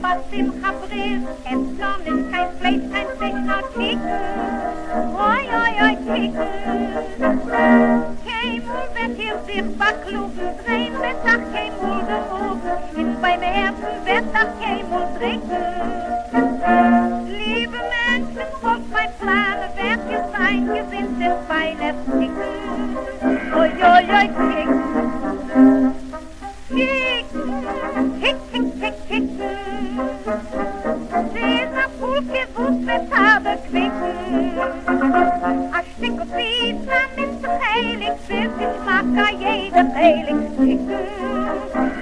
was im Chabril, es gar nicht kein Fleisch, kein Fisch, nur Chicken. Oi, oi, oi, Chicken. Keinmal wird hier sich verklugen, drehen wird auch keinmal gemogen, und beim ersten wird auch keinmal trinken. Liebe Menschen, folgt mein Plan, wird ihr sein, gesinnt in feiner Chicken. Oi, oi, oi, Chicken. Chicken, chick, chick, chick, chicken. Dieser Pulke wusst, wird habe quicken. A Stück und Pizza mit so heilig, bis ich mag a jeder heilig. Chicken,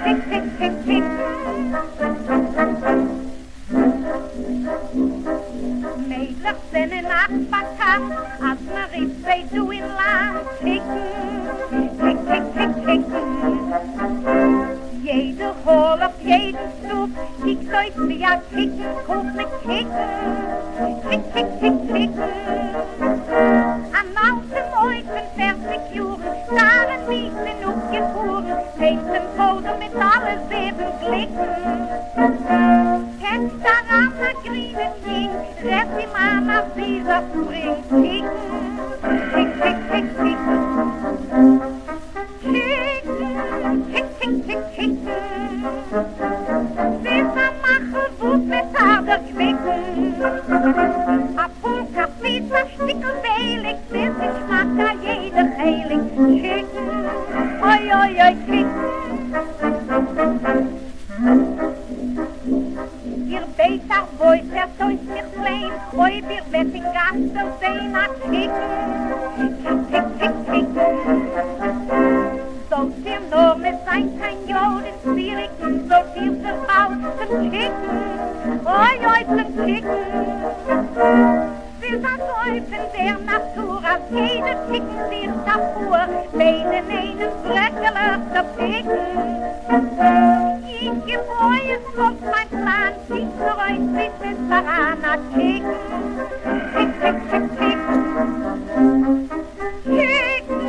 chick, chick, chick, chicken. Mädels sind in Nachbarkamp, als man rief, sei du in Land. Chicken, chick, chick, chick, chicken. Jede Hall auf jeden Stub, kiekt euch wie a Chicken, kauft ne Chicken. Chick, chick, chick, chicken. An alten Mäusen 40 Juren, darin nicht genug gefuhren, festen Foto mit alle 7 Glicken. Kennst daran a grünen Ding, rett die Mann auf dieser Spring. Chicken, chick, chick, chick, chicken. Chicken, chick, chick, chick, chicken. Dieser Machel wut mit Hader quicken. A Pulka, Pizza, Stickel, Weilig, bis ich mag a jeder heilig. Chicken, oi, oi, oi, chicken. Ihr Beter Boy vertäuscht sich klein, oi, wir wird in Gastel sehen a Chicken. Chick, chick, chick, chicken. Sollt ihr nur mit sein kein Joden Spiriken, so viel verbaut zum Chicken. Oi, oi, zum Chicken. Wir sind Teufel der Natur, als jeder Chicken sich davor, beiden einen Breckeler zu picken. Ich gebäue es auf mein Plan, ich für euch bis es daran a Chicken. Chick, chick, chick, chicken. Chicken,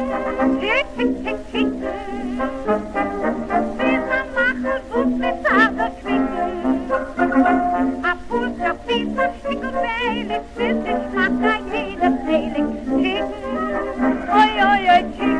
chick, chick, chick, chicken. Dieser Machel wut mit Hader quicken. A Pulka, Pizza, Stickel, Weilig, bis ich mag a jeder heilig. Chicken, oi, oi, oi, chicken.